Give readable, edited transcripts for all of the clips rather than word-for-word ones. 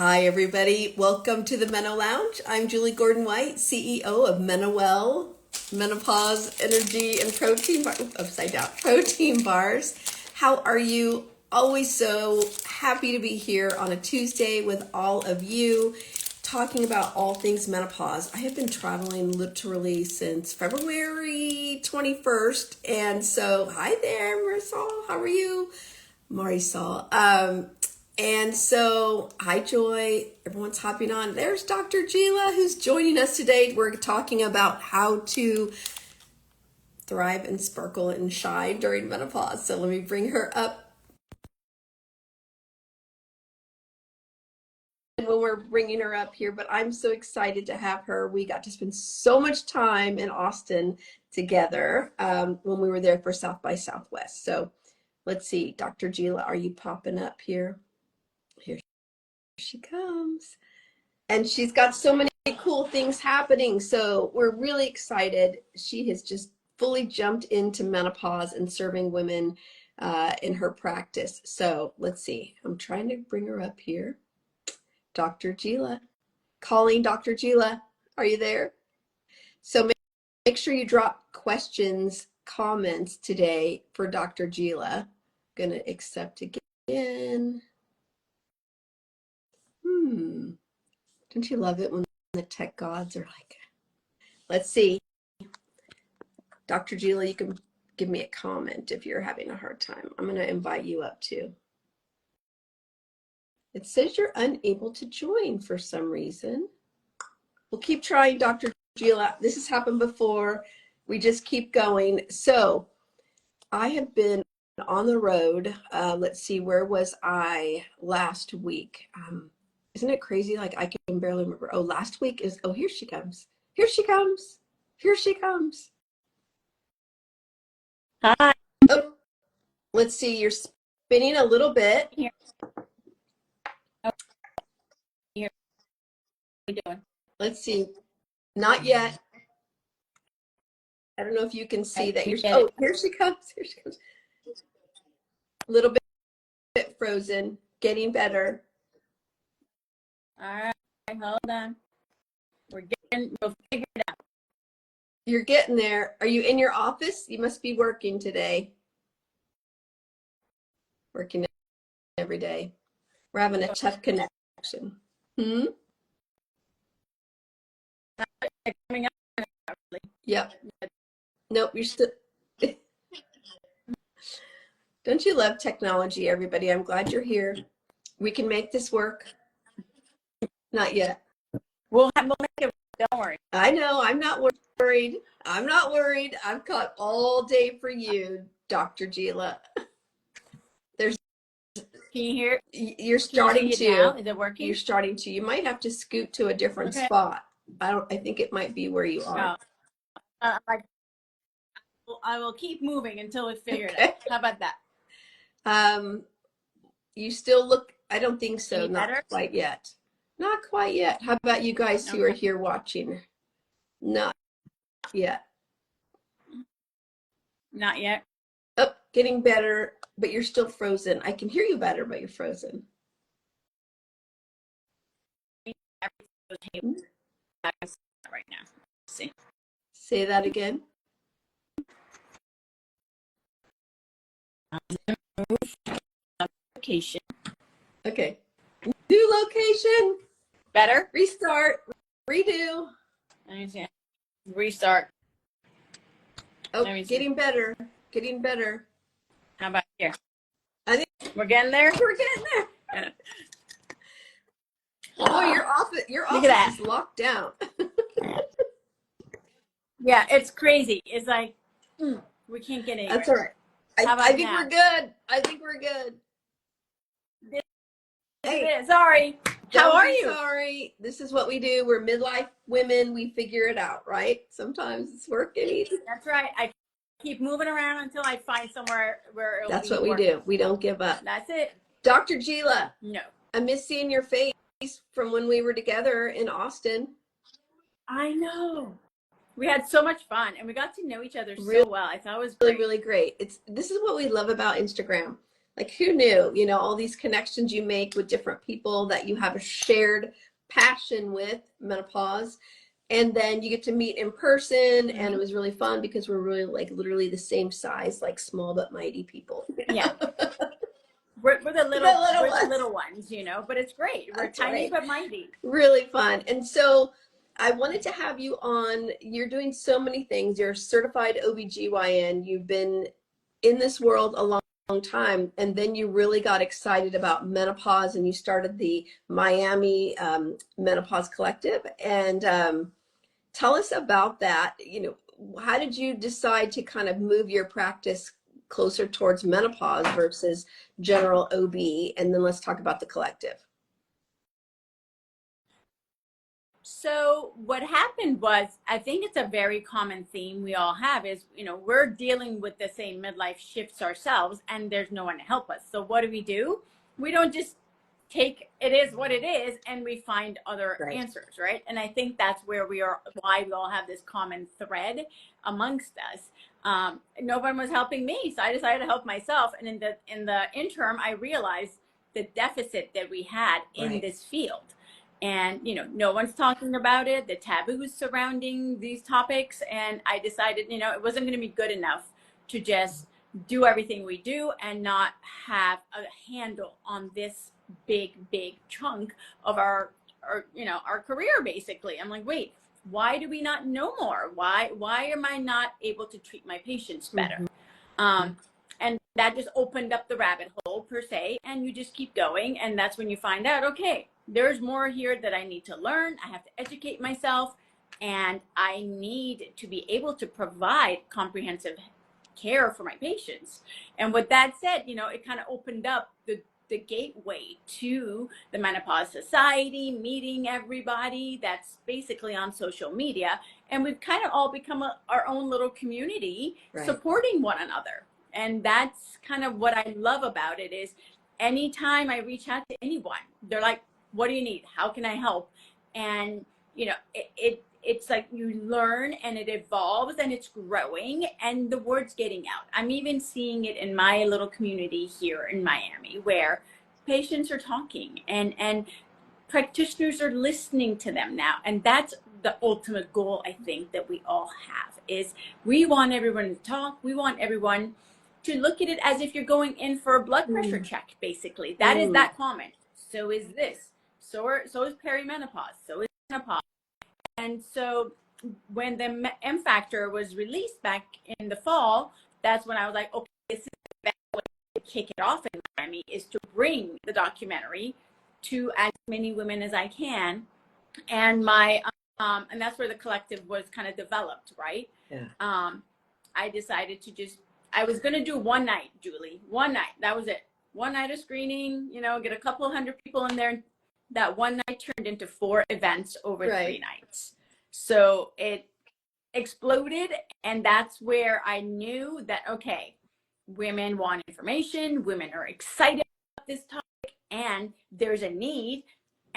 Hi, everybody. Welcome to the MenoLounge. I'm Julie Gordon-White, CEO of MenoWell, Menopause Energy and Protein Bar, upside down, Protein Bars. How are you? Always so happy to be here on a Tuesday with all of you, talking about all things menopause. I have been traveling literally since February 21st. And so, hi there, Marisol. How are you? Marisol. And so, hi Joy, everyone's hopping on. There's Dr. Jila who's joining us today. We're talking about how to thrive and sparkle and shine during menopause. So let me bring her up. And when we're bringing her up here, but I'm so excited to have her. We got to spend so much time in Austin together when we were there for South by Southwest. So let's see, Dr. Jila, are you popping up here? Here she comes. And she's got so many cool things happening. So we're really excited. She has just fully jumped into menopause and serving women in her practice. So let's see. I'm trying to bring her up here. Dr. Jila. Calling Dr. Jila. Are you there? So make sure you drop questions, comments today for Dr. Jila. Going to accept again. Don't you love it when the tech gods are like, let's see. Dr. Jila, you can give me a comment if you're having a hard time. I'm going to invite you up too. It says you're unable to join for some reason. We'll keep trying, Dr. Jila. This has happened before. We just keep going. So I have been on the road. Let's see, where was I last week? Isn't it crazy? Like I can barely remember. Oh, last week is, oh, here she comes. Here she comes. Here she comes. Hi. Oh, let's see. You're spinning a little bit. Here. Oh, here. What are you doing? Let's see. Not yet. I don't know if you can see that. You're, oh, here she comes. Here she comes. A little bit frozen. Getting better. All right. Hold on. We'll figure it out. You're getting there. Are you in your office? You must be working today. Working every day. We're having a tough connection. Coming up. Yep. Nope, you're still. Don't you love technology, everybody? I'm glad you're here. We can make this work. Not yet. We'll make it work. Don't worry. I know. I'm not worried. I'm not worried. I've got all day for you, Dr. Jila. There's. Can you hear? You're starting to. Now? Is it working? You're starting to. You might have to scoot to a different spot. I think it might be where you are. I will keep moving until we figure it out. How about that? You still look. I don't think so. Any Not better? quite yet. Not quite yet. How about you guys who are here watching? Not yet. Not yet. Oh, getting better, but you're still frozen. I can hear you better, but you're frozen. Right now. Let's see. Say that again. Location. Okay. New location. Better? Restart. Redo. Restart. Oh, getting better. Getting better. How about here? I think we're getting there. We're getting there. Oh, your office is locked down. Yeah, it's crazy. It's like we can't get anywhere. That's all right. I think we're good. I think we're good. Hey, sorry. How are you? Sorry. This is what we do. We're midlife women. We figure it out, right? Sometimes it's working. That's right. I keep moving around until I find somewhere where it'll That's be what we working. do. We don't give up. That's it. Dr. Jila. No. I miss seeing your face from when we were together in Austin. I know. We had so much fun and we got to know each other so well. I thought it was really, really great. This is what we love about Instagram. Like who knew, you know, all these connections you make with different people that you have a shared passion with menopause. And then you get to meet in person, and it was really fun because we're really like literally the same size, like small but mighty people. Yeah. We're the The little little we're the ones. little ones, you know, but it's great. We're That's tiny right. but mighty. Really fun. And so I wanted to have you on. You're doing so many things. You're a certified OBGYN. You've been in this world a long time, and then you really got excited about menopause and you started the Miami Menopause Collective. And tell us about that. You know, how did you decide to kind of move your practice closer towards menopause versus general OB? And then let's talk about the collective. So what happened was, I think it's a very common theme we all have is, you know, we're dealing with the same midlife shifts ourselves and there's no one to help us. So what do? We don't just take it is what it is and we find other Right. answers, right? And I think that's where we are, why we all have this common thread amongst us. No one was helping me, so I decided to help myself. And in the interim, I realized the deficit that we had in Right. this field, and you know, no one's talking about it, the taboos surrounding these topics. And I decided, you know, it wasn't going to be good enough to just do everything we do and not have a handle on this big chunk of our you know, our career. Basically, I'm like, wait, why do we not know more? Why am I not able to treat my patients better? And that just opened up the rabbit hole per se, and you just keep going. And that's when you find out, okay, there's more here that I need to learn. I have to educate myself, and I need to be able to provide comprehensive care for my patients. And with that said, you know, it kind of opened up the gateway to the Menopause Society, meeting everybody that's basically on social media. And we've kind of all become our own little community, Right. supporting one another. And that's kind of what I love about it is anytime I reach out to anyone, they're like, what do you need? How can I help? And, you know, it's like you learn and it evolves and it's growing and the word's getting out. I'm even seeing it in my little community here in Miami where patients are talking and practitioners are listening to them now. And that's the ultimate goal, I think, that we all have is we want everyone to talk. We want everyone to look at it as if you're going in for a blood pressure check, basically. That is that common. So is this. So is perimenopause. So is menopause. And so when the M Factor was released back in the fall, that's when I was like, okay, this is the best way to kick it off in Miami is to bring the documentary to as many women as I can. And and that's where the collective was kind of developed, right? Yeah. I decided to I was going to do one night, Julie, one night. That was it. One night of screening, you know, get a couple of hundred people in there. That one night turned into 4 events over 3 nights. So it exploded. And that's where I knew that, okay, women want information. Women are excited about this topic and there's a need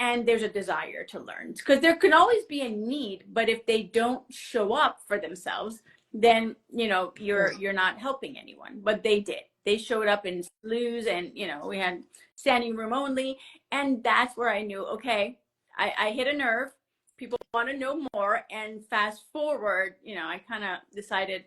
and there's a desire to learn, because there can always be a need, but if they don't show up for themselves, then you know you're not helping anyone. But they did. They showed up in slews, and you know we had standing room only, and that's where I knew, okay, I hit a nerve. People want to know more, and fast forward, you know, I kind of decided,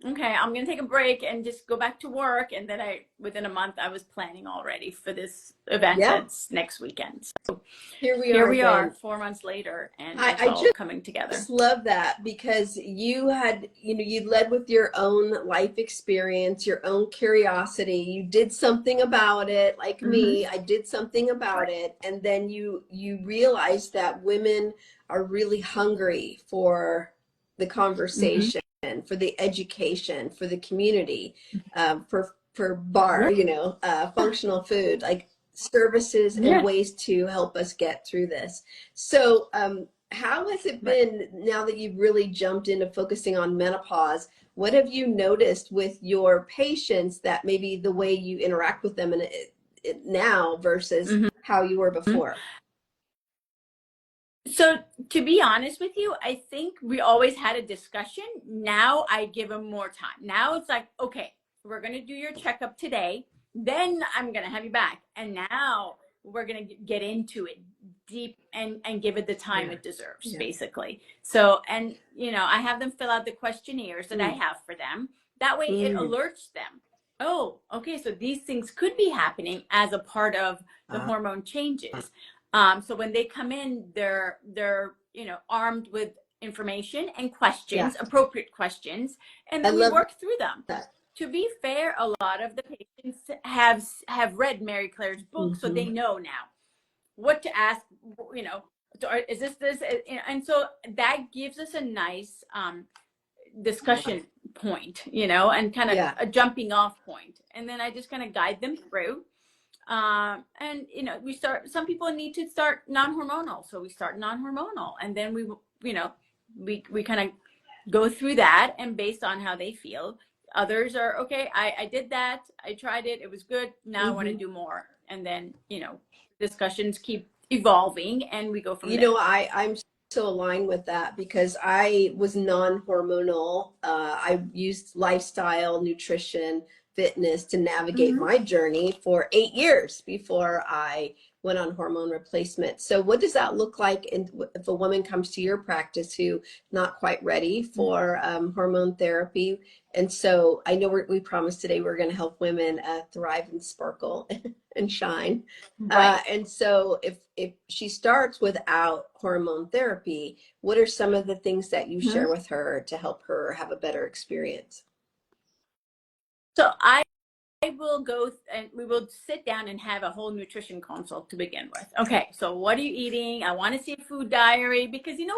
okay, I'm going to take a break and just go back to work. And then within a month, I was planning already for this event that's next weekend. So here we are 4 months later, and it's all coming together. I just love that because you had, you know, you led with your own life experience, your own curiosity. You did something about it, like me. I did something about it. And then you realized that women are really hungry for the conversation, for the education, for the community, for bar, you know, functional food, like services and ways to help us get through this. So how has it been now that you've really jumped into focusing on menopause? What have you noticed with your patients that maybe the way you interact with them now versus how you were before? So to be honest with you, I think we always had a discussion. Now I give them more time. Now it's like, okay, we're going to do your checkup today. then I'm going to have you back. And now we're going to get into it deep and give it the time it deserves, basically. So, and, you know, I have them fill out the questionnaires that I have for them. That way it alerts them. Oh, okay. So these things could be happening as a part of the hormone changes. So when they come in, they're, you know, armed with information and questions, appropriate questions, and then we work through them. That. To be fair, a lot of the patients have read Mary Claire's book, so they know now what to ask. You know, is this? And so that gives us a nice discussion point, you know, and kind of a jumping off point. And then I just kind of guide them through. And you know, we start. Some people need to start non-hormonal, so we start non-hormonal, and then we, you know, we kind of go through that, and based on how they feel. Others are okay. I did that. I tried it. It was good. Now I want to do more. And then, you know, discussions keep evolving, and we go from there. You know, I'm so aligned with that because I was non-hormonal. I used lifestyle, nutrition, fitness to navigate my journey for 8 years before I went on hormone replacement. So what does that look like if a woman comes to your practice who not quite ready for hormone therapy? And so I know we promised today we're going to help women thrive and sparkle and shine. And so if she starts without hormone therapy, what are some of the things that you share with her to help her have a better experience? So I will go and we will sit down and have a whole nutrition consult to begin with. Okay, so what are you eating? I want to see a food diary, because you know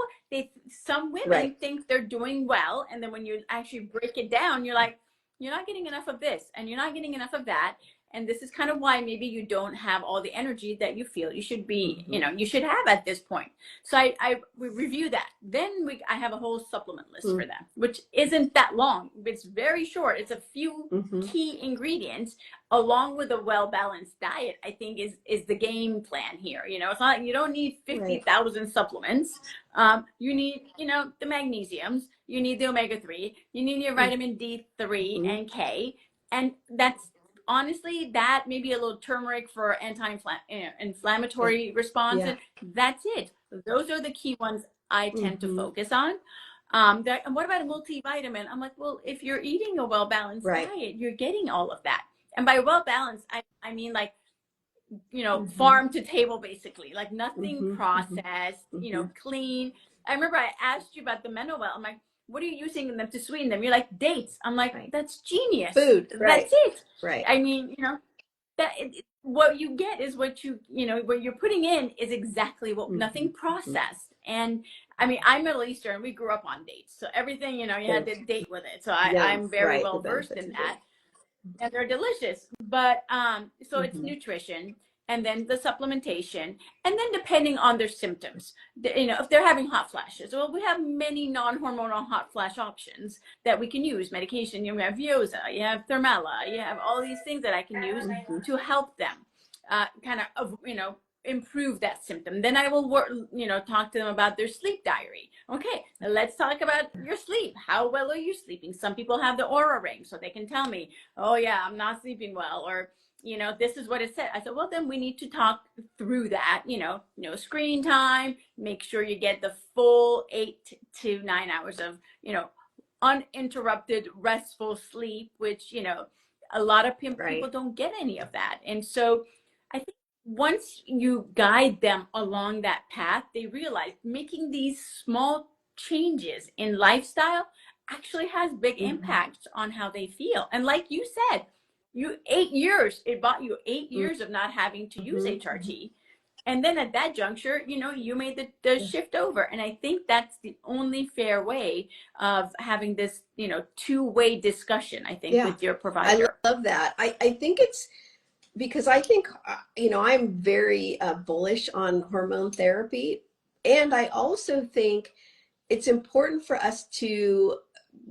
some women think they're doing well, and then when you actually break it down, you're like, you're not getting enough of this and you're not getting enough of that, and this is kind of why maybe you don't have all the energy that you feel you should be, you know, you should have at this point. So we review that. Then I have a whole supplement list for them, which isn't that long. It's very short. It's a few key ingredients along with a well-balanced diet, I think is the game plan here. You know, it's not, you don't need 50,000 supplements. You need, you know, the magnesiums, you need the omega-3, you need your vitamin D3 and K, and that's honestly that, maybe a little turmeric for anti-inflammatory response. And that's it. Those are the key ones I tend to focus on. And what about a multivitamin? I'm like, well, if you're eating a well-balanced diet, you're getting all of that. And by well-balanced, I mean like, you know, farm to table, basically, like nothing processed, you know, clean. I remember I asked you about the MenoWell. I'm like, what are you using them to sweeten them? You're like, dates. I'm like, that's genius. Food. That's it. Right. I mean, you know, that what you get is what you know, what you're putting in is exactly what, nothing processed. And I mean, I'm Middle Eastern. We grew up on dates. So everything, you know, you had to date with it. So I'm very well versed in that. And they're delicious. But so it's nutrition, and then the supplementation, and then depending on their symptoms, you know, if they're having hot flashes, well, we have many non-hormonal hot flash options that we can use. Medication, you have Vioza, you have Thermella, you have all these things that I can use to help them kind of, you know, improve that symptom. Then I will work, you know, talk to them about their sleep diary. Okay, let's talk about your sleep. How well are you sleeping? Some people have the Aura ring, so they can tell me, oh yeah, I'm not sleeping well, or you know, this is what it said. I said, well, then we need to talk through that. You know, no screen time. Make sure you get the full 8 to 9 hours of, you know, uninterrupted restful sleep, which, you know, a lot of people don't get any of that. And so I think once you guide them along that path, they realize making these small changes in lifestyle actually has big impacts on how they feel. And like you said, 8 years, it bought you 8 years of not having to use HRT. And then at that juncture, you know, you made the shift over. And I think that's the only fair way of having this, you know, two-way discussion, I think, with your provider. I love that. I think it's because I think, you know, I'm very bullish on hormone therapy. And I also think it's important for us to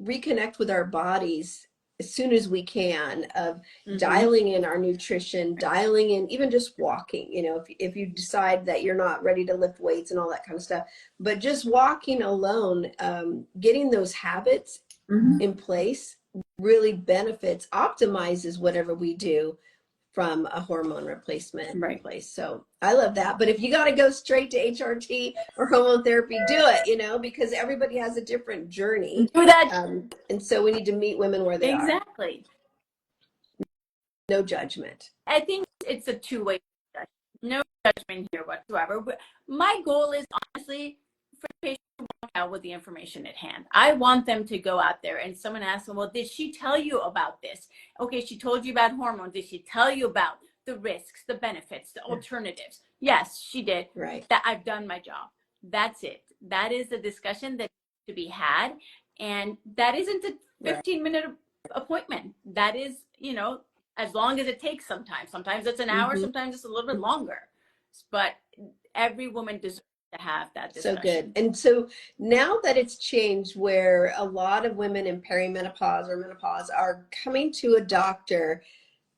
reconnect with our bodies as soon as we can, of dialing in our nutrition, dialing in even just walking, you know, if you decide that you're not ready to lift weights and all that kind of stuff, but just walking alone, getting those habits in place really benefits, optimizes whatever we do. from a hormone replacement in Right. place. So I love that. But if you got to go straight to HRT or hormone therapy, do it, because everybody has a different journey. Do that. And so we need to meet women where they are. Exactly. No judgment. I think it's a two-way discussion. No judgment here whatsoever. But my goal is honestly for the patient to walk out with the information at hand. I want them to go out there and someone asks them, well, did she tell you about this? Okay, she told you about hormones. Did she tell you about the risks, the benefits, the alternatives? Yes, she did. Right. That I've done my job. That's it. That is the discussion that needs to be had. And that isn't a 15-minute appointment. That is, as long as it takes sometimes. Sometimes it's an hour, sometimes it's a little bit longer. But every woman deserves to have that discussion. So good. And so now that it's changed where a lot of women in perimenopause or menopause are coming to a doctor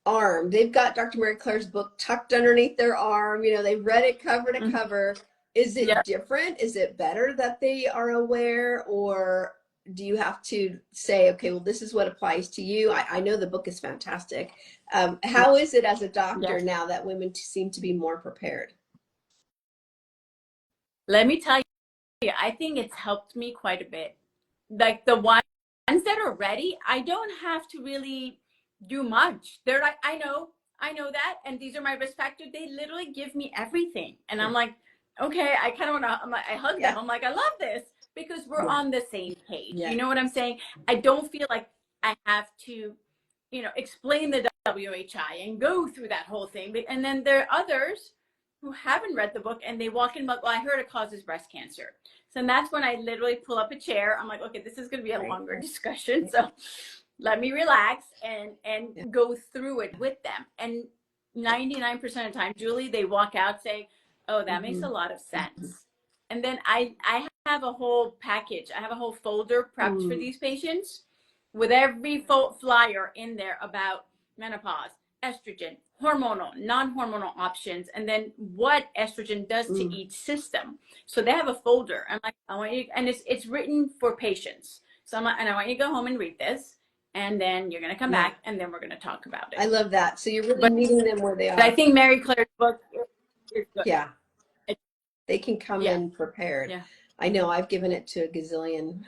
armed, they've got Dr. Mary Claire's book tucked underneath their arm, they've read it cover to cover. Is it different? Is it better that they are aware, or do you have to say, okay, well, this is what applies to you? I know the book is fantastic. How is it as a doctor now that women seem to be more prepared? Let me tell you, I think it's helped me quite a bit. Like the ones that are ready, I don't have to really do much. They're like, I know that, and these are my risk factors. They literally give me everything. And I'm like, okay, I kind of want to, I hug them. I'm like, I love this because we're on the same page. You know what I'm saying? I don't feel like I have to, explain the WHI and go through that whole thing. And then there are others who haven't read the book and they walk in, well, I heard it causes breast cancer. So that's when I literally pull up a chair. I'm like, okay, this is going to be a longer discussion. So let me relax and go through it with them. And 99% of the time, Julie, they walk out saying, oh, that makes a lot of sense. And then I have a whole package. I have a whole folder prepped for these patients with every flyer in there about menopause, estrogen, hormonal, non-hormonal options, and then what estrogen does to each system. So they have a folder. I'm like, I want you, and it's written for patients. So I'm like, and I want you to go home and read this, and then you're going to come back, and then we're going to talk about it. I love that. So you're really meeting them where they are. I think Mary Claire's book is good. Yeah. They can come in prepared. Yeah. I know I've given it to a gazillion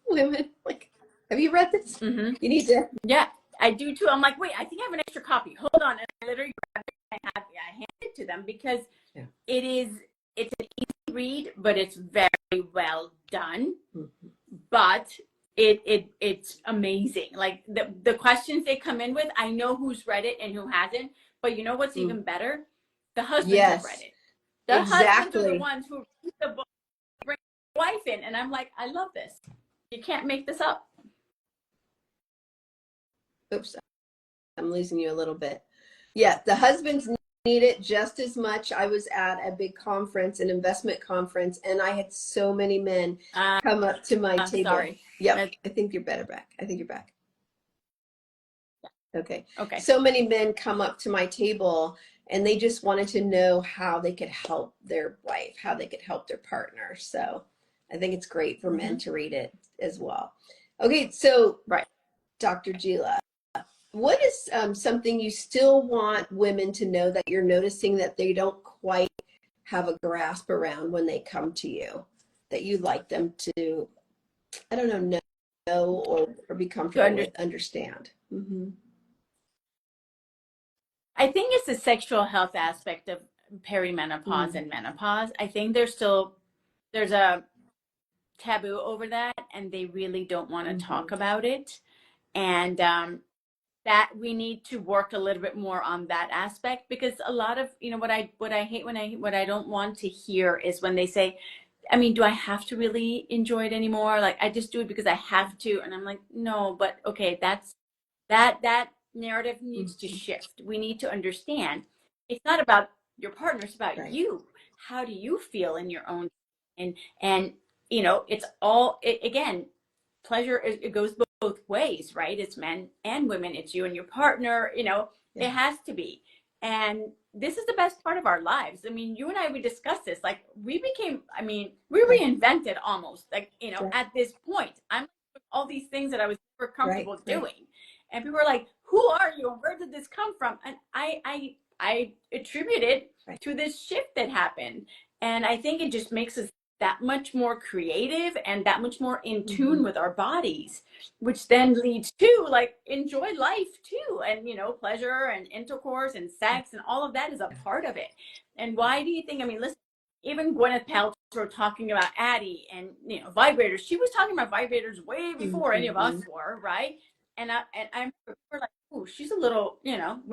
women. Like, have you read this? You need to. Yeah, I do too. I'm like, wait, I think I have an extra copy. Hold on. And I literally grab it. I hand it to them because it's an easy read, but it's very well done. But it's amazing. Like the questions they come in with, I know who's read it and who hasn't. But you know what's even better? The husbands have read it. The husbands are the ones who read the book, bring the wife in, and I'm like, I love this. You can't make this up. Oops, I'm losing you a little bit. Yeah, the husbands need it just as much. I was at a big conference, an investment conference, and I had so many men come up to my table. Sorry. Yep, I think you're better back. I think you're back. Okay. Okay. So many men come up to my table and they just wanted to know how they could help their wife, how they could help their partner. So I think it's great for men to read it as well. Okay, so Dr. Jila, what is something you still want women to know that you're noticing that they don't quite have a grasp around when they come to you, that you'd like them to, I don't know or be comfortable with, understand? I think it's the sexual health aspect of perimenopause and menopause. I think there's a taboo over that, and they really don't want to talk about it. And that we need to work a little bit more on that aspect, because a lot of, what I hate what I don't want to hear is when they say, I mean, do I have to really enjoy it anymore? Like, I just do it because I have to. And I'm like, no, but okay, that narrative needs to shift. We need to understand it's not about your partner, it's about you. How do you feel in your own, and it's all, again, pleasure, it goes both ways, right? It's men and women. It's you and your partner, it has to be. And this is the best part of our lives. I mean, you and I, we discussed this, like we reinvented almost, like, at this point, I'm all these things that I was never comfortable doing. And people are like, who are you and where did this come from? And I attribute it to this shift that happened. And I think it just makes us that much more creative and that much more in tune with our bodies, which then leads to like enjoy life too. And, pleasure and intercourse and sex and all of that is a part of it. And why do you think, I mean, listen, even Gwyneth Paltrow talking about Addie and, vibrators, she was talking about vibrators way before any of us were, right? And I'm like, oh, she's a little,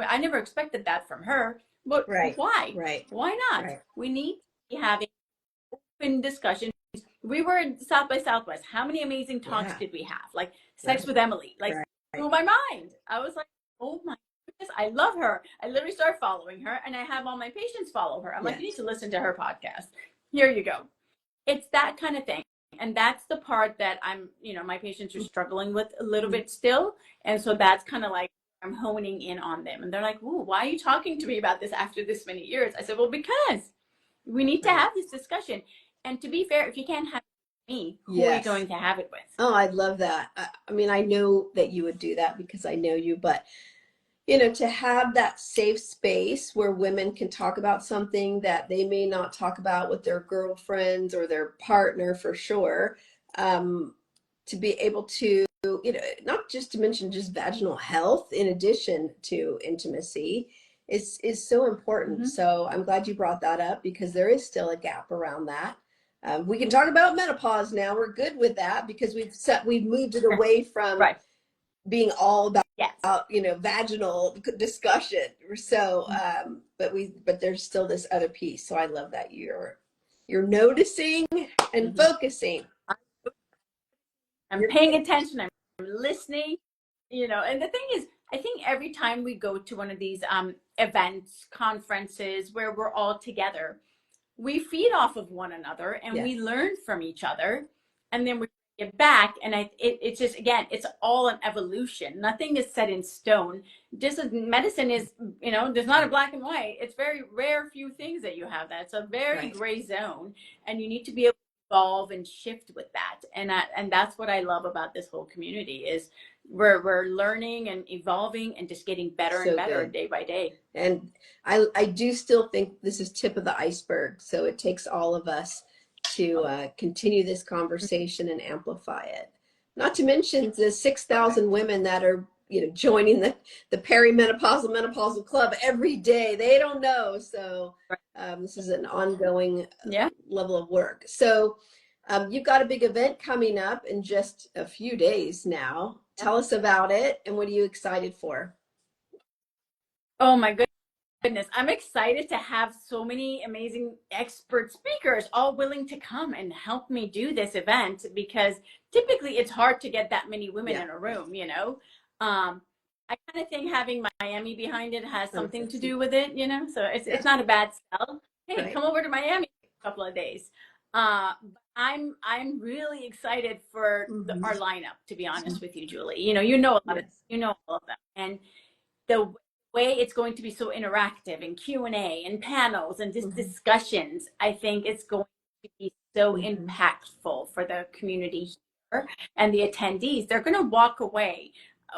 I never expected that from her. But why? Why not? We need to be having open discussions. We were in South by Southwest. How many amazing talks did we have? Like Sex with Emily, like blew my mind. I was like, oh my goodness, I love her. I literally started following her, and I have all my patients follow her. I'm like, you need to listen to her podcast. Here you go. It's that kind of thing. And that's the part that my patients are struggling with a little bit still. And so that's kind of like, I'm honing in on them. And they're like, ooh, why are you talking to me about this after this many years? I said, well, because we need to have this discussion. And to be fair, if you can't have me, who are you going to have it with? Oh, I love that. I mean, I know that you would do that because I know you, but to have that safe space where women can talk about something that they may not talk about with their girlfriends or their partner for sure, to be able to, not just to mention just vaginal health in addition to intimacy is so important. So I'm glad you brought that up because there is still a gap around that. We can talk about menopause now. We're good with that because we've moved it away from being all about vaginal discussion. So but there's still this other piece. So I love that you're noticing and focusing. I'm paying attention. I'm listening. And the thing is, I think every time we go to one of these events, conferences where we're all together, we feed off of one another and we learn from each other, and then we get back. And it's just, again, it's all an evolution. Nothing is set in stone. Just as medicine is, there's not a black and white. It's very rare few things that you have that. It's a very gray zone, and you need to be able to evolve and shift with that. And that's what I love about this whole community is we're learning and evolving and just getting better and better day by day. And I do still think this is tip of the iceberg. So it takes all of us to continue this conversation and amplify it. Not to mention the 6,000 women that are joining the perimenopausal menopausal club every day. They don't know. So this is an ongoing level of work. So you've got a big event coming up in just a few days now. Tell us about it and what are you excited for? Oh my goodness. I'm excited to have so many amazing expert speakers all willing to come and help me do this event, because typically it's hard to get that many women in a room, I kind of think having Miami behind it has something to do with it, so it's not a bad sell. Hey, come over to Miami for a couple of days. I'm really excited for our lineup, to be honest with you, Julie. You know a lot of all of them, and the way it's going to be so interactive and Q&A and panels and just discussions, I think it's going to be so impactful for the community here and the attendees. They're going to walk away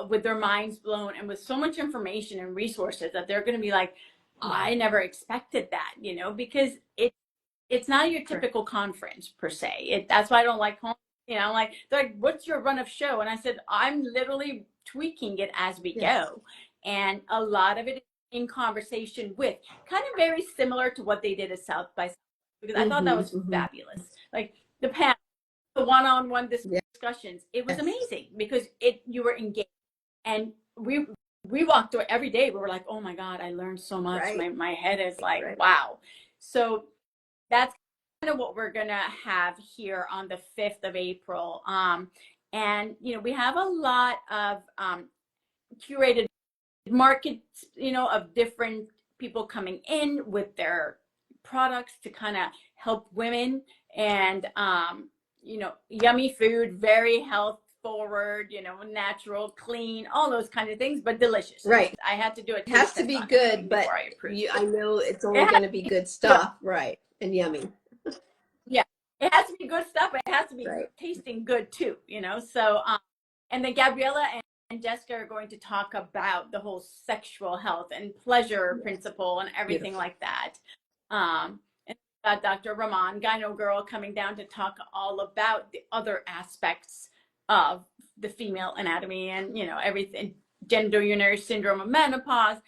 with their minds blown and with so much information and resources that they're going to be like, I never expected that, because it's not your typical conference per se. That's why I don't like home. They're like, what's your run of show? And I said, I'm literally tweaking it as we go. And a lot of it is in conversation with, kind of very similar to what they did at South by Southwest, because I thought that was fabulous. Like the panel, the one-on-one discussions, it was amazing because you were engaged. And we walked through every day. We were like, oh my God, I learned so much. My head is like, wow. So that's kind of what we're going to have here on the 5th of April. And, we have a lot of curated markets, of different people coming in with their products to kind of help women, and, yummy food, very health forward, natural, clean, all those kind of things, but delicious. I had to do it. It has to be good, but I know it's only going to be good stuff. And yummy. Yeah, it has to be good stuff, but it has to be tasting good too, so and then Gabriella Jessica are going to talk about the whole sexual health and pleasure principle and everything Beautiful. like that. And Dr. Rahman, Gyno Girl, coming down to talk all about the other aspects of the female anatomy and, you know, everything, gender urinary syndrome of menopause.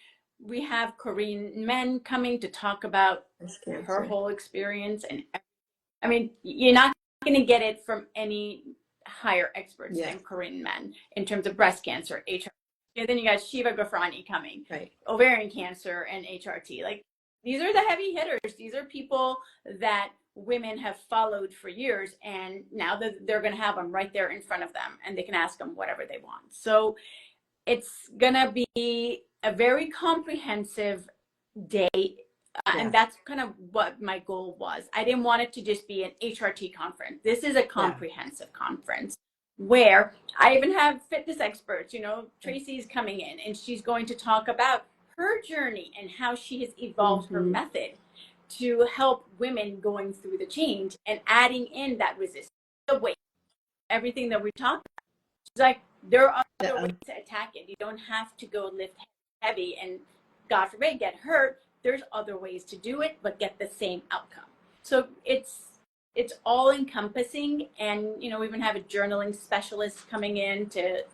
We have Korean men coming to talk about her whole experience. And I mean, you're not going to get it from any higher experts than Korean men in terms of breast cancer, HRT. And then you got Shiva Gafrani coming, ovarian cancer and HRT. Like, these are the heavy hitters. These are people that women have followed for years, and now that they're going to have them right there in front of them, and they can ask them whatever they want. So it's going to be a very comprehensive day. And that's kind of what my goal was. I didn't want it to just be an HRT conference. This is a comprehensive conference where I even have fitness experts. You know, Tracy's coming in and she's going to talk about her journey and how she has evolved her method to help women going through the change and adding in that resistance, the weight, everything that we talked about. She's like, there are other ways to attack it. You don't have to go lift heavy and, God forbid, get hurt. There's other ways to do it, but get the same outcome. So it's all encompassing. And, you know, we even have a journaling specialist coming in to,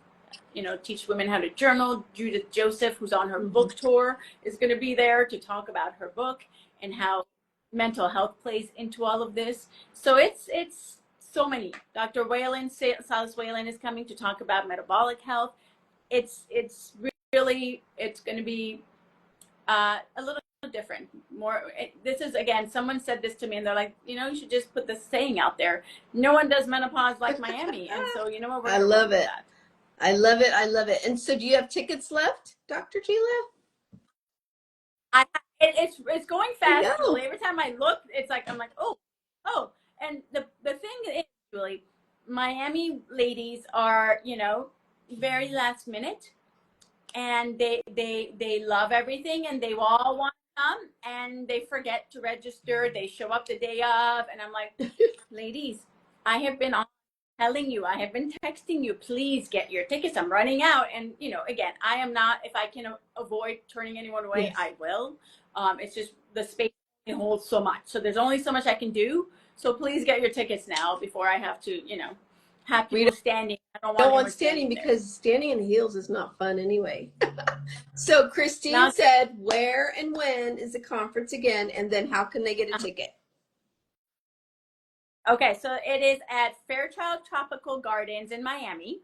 you know, teach women how to journal. Judith Joseph, who's on her book tour, is going to be there to talk about her book and how mental health plays into all of this. So it's so many. Dr. Whalen, Silas Whalen, is coming to talk about metabolic health. It's really, it's going to be a little different. This is, again, someone said this to me and they're like, you know, you should just put this saying out there. No one does menopause like Miami. And so, you know what? I love it. I love it. I love it. And so do you have tickets left, Dr. Jila? It's going fast, Julie. Every time I look, it's like, I'm like, oh. And the thing is, Julie, Miami ladies are, you know, very last minute. And they love everything and they all want to come and they forget to register. They show up the day of, and I'm like, ladies, I have been telling you, I have been texting you, please get your tickets. I'm running out. And, you know, again, I am not, if I can avoid turning anyone away, I will. It's just the space holds so much. So there's only so much I can do. So please get your tickets now before I have to, you know, have people standing. I don't want standing because standing in heels is not fun anyway. So Christine said, where and when is the conference again? And then how can they get a ticket? Okay, so it is at Fairchild Tropical Gardens in Miami,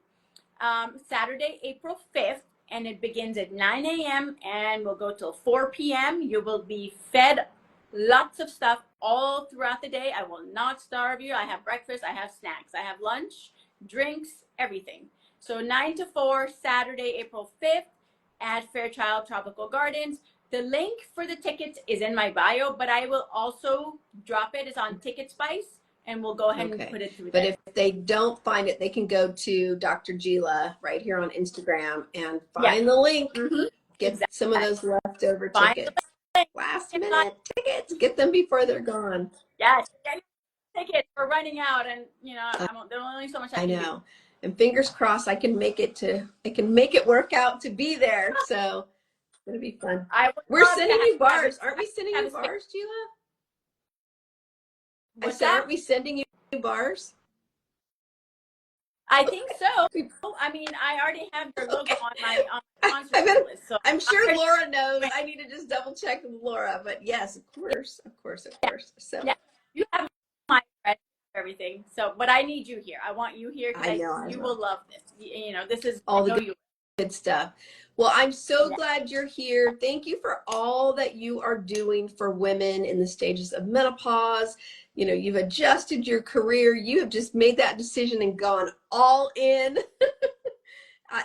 Saturday, April 5th, and it begins at 9 a.m. and will go till 4 p.m. You will be fed lots of stuff all throughout the day. I will not starve you. I have breakfast, I have snacks, I have lunch, drinks, everything. So 9 to 4, Saturday, April 5th at Fairchild Tropical Gardens. The link for the tickets is in my bio, but I will also drop it. It's on Ticket Spice, and we'll go ahead and put it through there. But if they don't find it, they can go to Dr. Jila right here on Instagram and find the link. Get some of those leftover tickets. Last minute tickets. Get them before they're gone. Yes, tickets. We're running out, and you know, there's only so much I can do. And fingers crossed, I can make it work out to be there. So it's gonna be fun. We're sending you bars, aren't we? Sending you bars, Jila? I said, aren't we sending you bars? I think so. I mean, I already have your logo on my sponsor list. So I'm sure Laura knows. I need to just double check with Laura. But yes, of course. So you have my everything. So, but I need you here. I want you here because you will love this. You know, this is all the good stuff. Well, I'm so glad you're here. Thank you for all that you are doing for women in the stages of menopause. You know, you've adjusted your career. You have just made that decision and gone all in.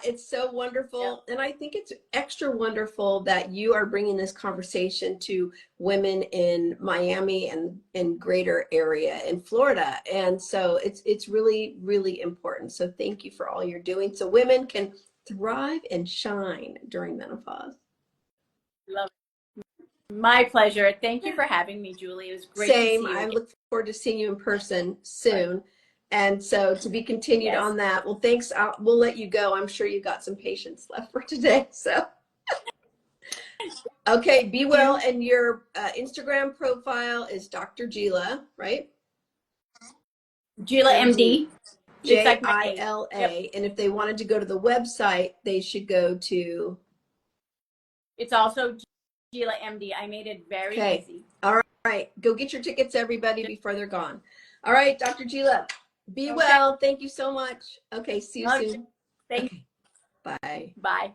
It's so wonderful. And I think it's extra wonderful that you are bringing this conversation to women in Miami and in greater area in Florida. And so it's really, really important. So thank you for all you're doing so women can thrive and shine during menopause. Love it. My pleasure. Thank you for having me, Julie. It was great to see you. I look forward to seeing you in person soon. And so to be continued Yes. on that. Well, thanks. We'll let you go. I'm sure you got some patience left for today. So, okay, be well. You, And your Instagram profile is Dr. Jila, right? Jila MD. MD. It's like my name. Yep. Jila. And if they wanted to go to the website, they should go to. It's also Jila MD. I made it very Okay. easy. All right. Go get your tickets, everybody, before they're gone. All right, Dr. Jila, be Okay. well. Thank you so much. Okay. See you Okay. soon. Thank Okay. Bye. you. Bye.